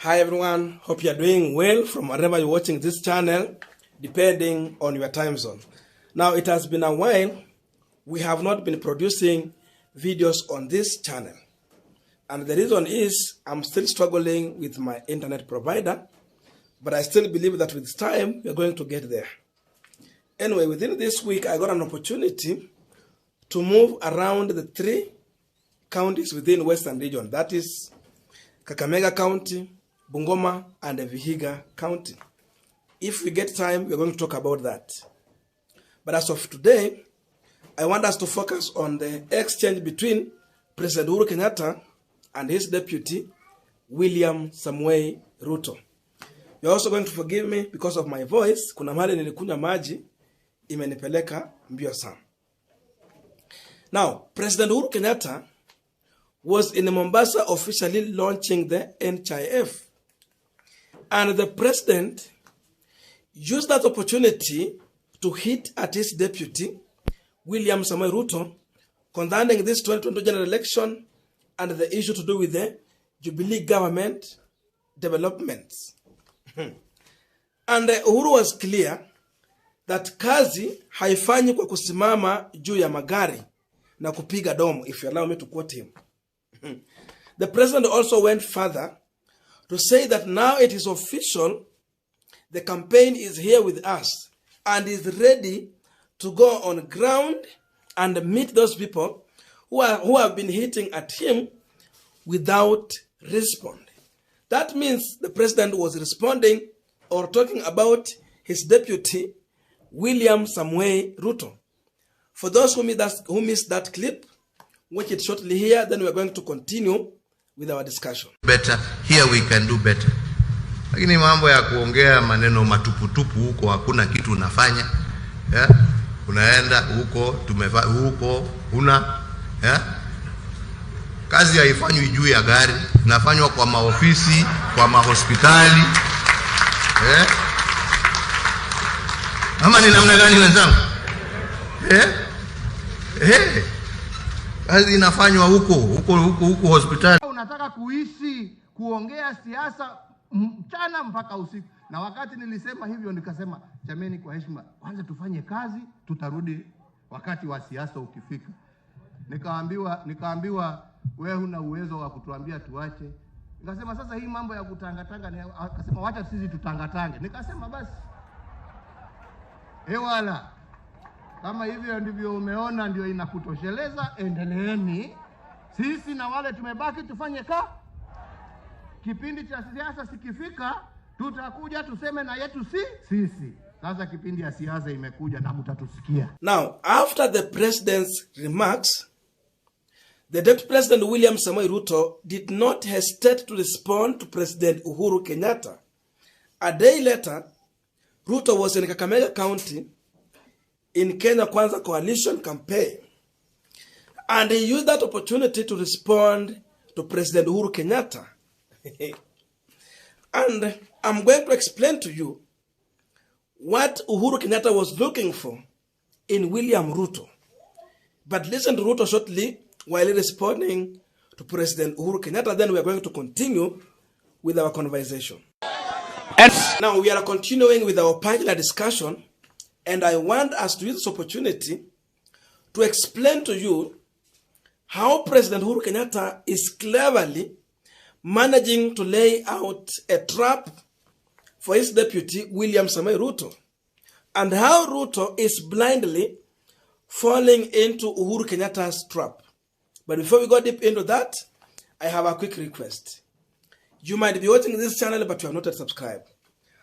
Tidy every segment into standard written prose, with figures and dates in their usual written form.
Hi everyone, hope you are doing well from wherever you're watching this channel, depending on your time zone. Now it has been a while, we have not been producing videos on this channel. And the reason is, I'm still struggling with my internet provider, but I still believe that with time, we're going to get there. Anyway, within this week, I got an opportunity to move around the 3 counties within Western region. That is Kakamega County, Bungoma, and Vihiga County. If we get time, we're going to talk about that. But as of today, I want us to focus on the exchange between President UHURU Kenyatta and his deputy, William Ruto. You're also going to forgive me because of my voice. Kuna mahali nilikunywa maji, imenipeleka mbio sana. Now, President UHURU Kenyatta was in Mombasa officially launching the NHIF. And the president used that opportunity to hit at his deputy, William Ruto, concerning this 2022 general election and the issue to do with the Jubilee government developments. And Uhuru was clear that kazi haifanyi kwa kusimama juu ya magari na kupiga domo, if you allow me to quote him. The president also went further to say that now it is official, the campaign is here with us and is ready to go on ground and meet those people who have been hitting at him without responding. That means the president was responding or talking about his deputy, William Ruto. For those who missed that clip, watch it shortly here, then we're going to continue with our discussion. Better, here we can do better. Lakini mambo ya kuongea maneno matuputupu huko hakuna kitu unafanya. Unaenda huko, huko, kazi haifanywi juu ya gari, inafanywa kwa maofisi, kwa mahospitali. Ama ni namna gani wenzangu? Kazi inafanywa huko hospitali. Unataka kuishi kuongea siasa mchana mpaka usiku. Na wakati nilisema hivyo nikasema, jameni, kwa heshima, kwanza tufanye kazi, tutarudi wakati wa siasa ukifika. Nikaambiwa wewe huna uwezo wa kutuambia tuache. Nikasema sasa hii mambo ya kutangatanga, akasema wacha sisi tutangatange. Nikasema basi. Wala kama hivyo ndivyo umeona ndio inakutosheleza, endeleeni. Sisi na wale tumebaki tufanye kipindi cha siasa sikifika, tutakuja tuseme na yetu sisi. Sasa kipindi ya siasa imekuja na mtatusikia. Now, after the president's remarks, the Deputy President William Ruto did not hesitate to respond to President UHURU Kenyatta. A day later, Ruto was in Kakamega County in Kenya Kwanza coalition campaign. And he used that opportunity to respond to President UHURU Kenyatta. And I'm going to explain to you what UHURU Kenyatta was looking for in William Ruto. But listen to Ruto shortly while responding to President UHURU Kenyatta. Then we are going to continue with our conversation. And now we are continuing with our Punchline discussion. And I want us to use this opportunity to explain to you how President UHURU Kenyatta is cleverly managing to lay out a trap for his deputy, William Ruto, and how Ruto is blindly falling into UHURU Kenyatta's trap. But before we go deep into that, I have a quick request. You might be watching this channel, but you have not yet subscribed.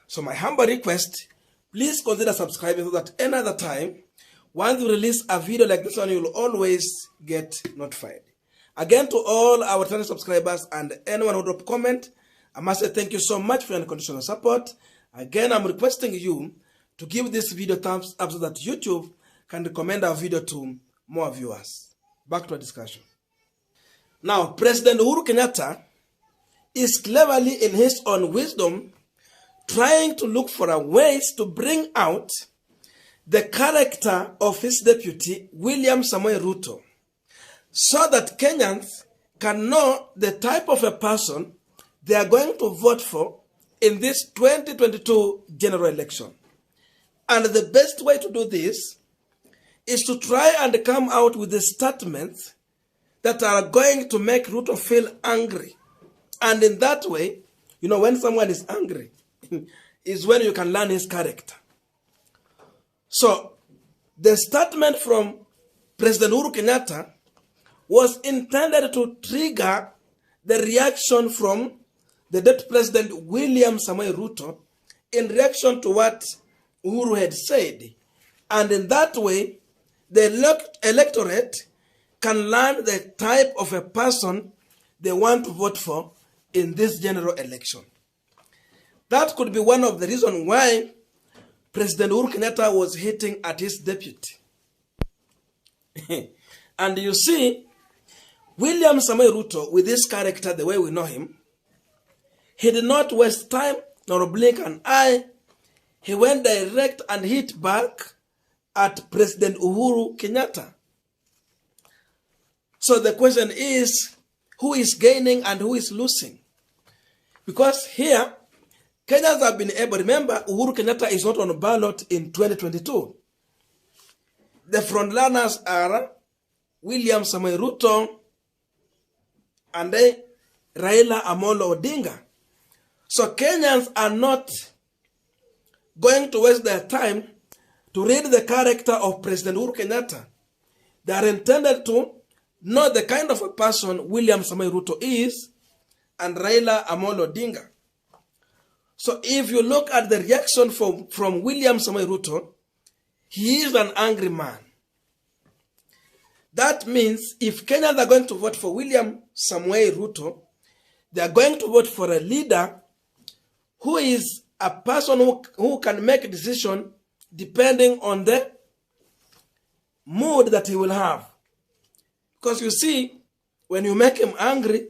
So my humble request, please consider subscribing so that another time, once we release a video like this one, you will always get notified. Again, to all our channel subscribers and anyone who drop comment, I must say thank you so much for your unconditional support. Again, I'm requesting you to give this video thumbs up so that YouTube can recommend our video to more viewers. Back to our discussion. Now, President UHURU Kenyatta is cleverly, in his own wisdom, trying to look for ways to bring out the character of his deputy, William Ruto, so that Kenyans can know the type of a person they are going to vote for in this 2022 general election. And the best way to do this is to try and come out with the statements that are going to make Ruto feel angry. And in that way, you know, when someone is angry, is when you can learn his character. So, the statement from President UHURU Kenyatta was intended to trigger the reaction from the Deputy President William Ruto in reaction to what Uhuru had said. And in that way, the electorate can learn the type of a person they want to vote for in this general election. That could be one of the reasons why President UHURU Kenyatta was hitting at his deputy. And you see, William Ruto, with this character, the way we know him, he did not waste time nor blink an eye. He went direct and hit back at President UHURU Kenyatta. So the question is, who is gaining and who is losing? Because here, Kenyans have been able, remember, UHURU Kenyatta is not on a ballot in 2022. The frontrunners are William Ruto and Raila Amolo Odinga. So Kenyans are not going to waste their time to read the character of President UHURU Kenyatta. They are intended to know the kind of a person William Ruto is and Raila Amolo Odinga. So if you look at the reaction from William Ruto, he is an angry man. That means if Kenyans are going to vote for William Ruto, they are going to vote for a leader who is a person who can make a decision depending on the mood that he will have. Because you see, when you make him angry,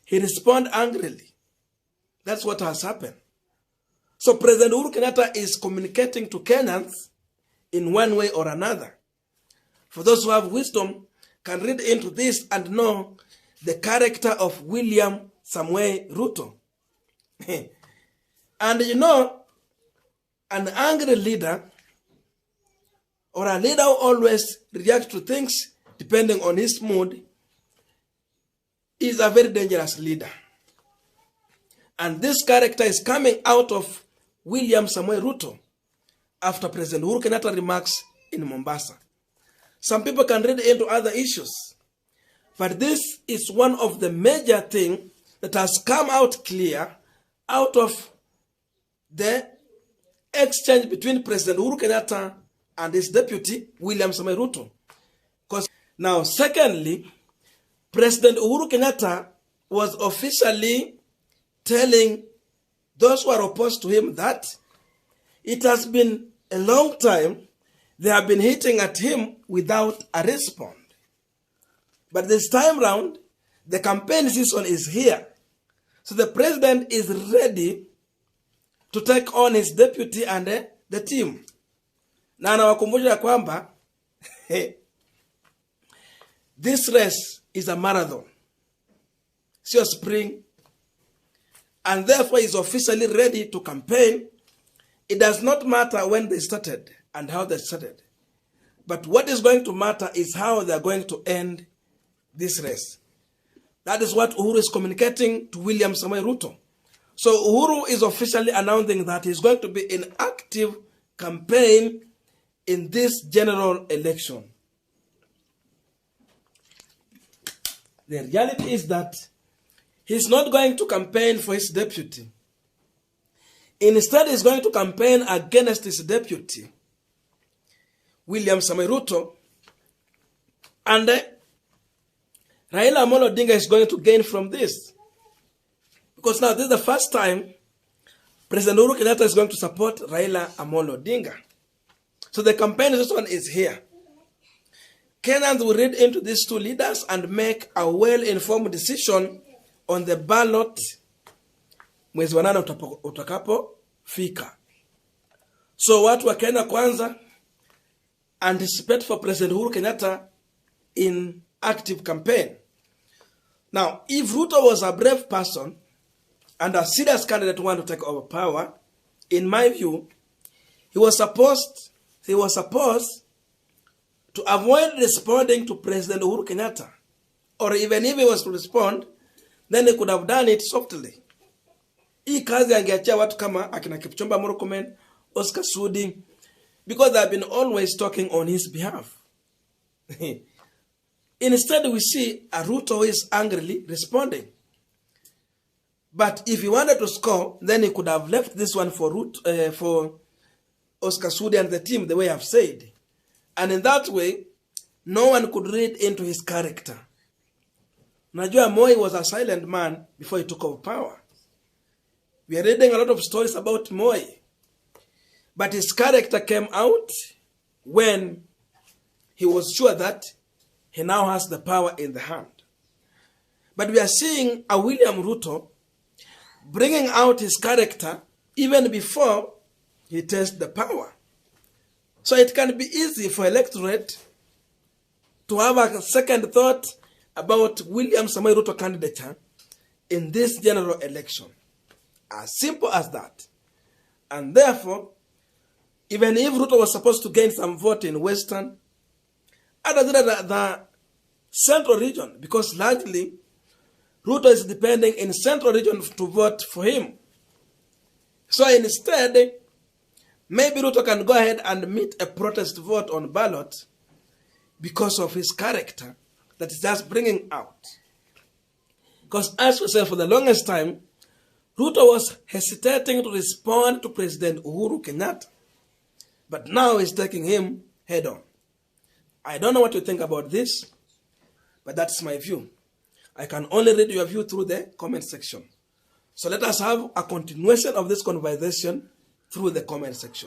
he responds angrily. That's what has happened. So President UHURU Kenyatta is communicating to Kenyans in one way or another. For those who have wisdom, can read into this and know the character of William Ruto. And you know, an angry leader or a leader who always reacts to things depending on his mood is a very dangerous leader. And this character is coming out of William Ruto after President UHURU Kenyatta remarks in Mombasa. Some people can read into other issues, but this is one of the major things that has come out clear out of the exchange between President UHURU Kenyatta and his deputy, William Ruto. Now, secondly, President UHURU Kenyatta was officially telling those who are opposed to him that it has been a long time they have been hitting at him without a response. But this time round, the campaign season is here. So the president is ready to take on his deputy and the team. Na anawakumbusha kwamba this race is a marathon. Sio spring. And therefore is officially ready to campaign. It does not matter when they started and how they started. But what is going to matter is how they are going to end this race. That is what UHURU is communicating to William Ruto. So UHURU is officially announcing that he is going to be in active campaign in this general election. The reality is that he's not going to campaign for his deputy. Instead, he's going to campaign against his deputy, William Ruto, and Raila Amolo Odinga is going to gain from this. Because now this is the first time President UHURU Kenyatta is going to support Raila Amolo Odinga. So the campaign season is here. Kenyans will read into these two leaders and make a well-informed decision on the ballot mwezi wa 8 utakapofika. So watu wa Kenya kwanza anticipate for President UHURU Kenyatta in active campaign. Now, if Ruto was a brave person, and a serious candidate want to take over power, in my view, he was supposed to avoid responding to President Uhuru Kenyatta. Or even if he was to respond, then he could have done it softly. Hii kazi angeachia watu kama akina Kipchumba Murkomen, Oscar Sudi, because they have been always talking on his behalf. Instead, we see a Ruto who is angrily responding. But if he wanted to score, then he could have left this one for Oscar Sudi and the team, the way I've said. And in that way, no one could read into his character. Najua Moi was a silent man before he took over power. We are reading a lot of stories about Moi. But his character came out when he was sure that he now has the power in the hand. But we are seeing a William Ruto bringing out his character even before he tastes the power. So it can be easy for electorate to have a second thought about William Samoei Ruto candidature in this general election. As simple as that. And therefore, even if Ruto was supposed to gain some vote in Western, other than the Central region, because largely Ruto is depending in Central region to vote for him. So instead, maybe Ruto can go ahead and meet a protest vote on ballot because of his character that is just bringing out. Because as we said, for the longest time, Ruto was hesitating to respond to President Uhuru Kenyatta. But now he's taking him head on. I don't know what you think about this, but that's my view. I can only read your view through the comment section. So let us have a continuation of this conversation through the comment section.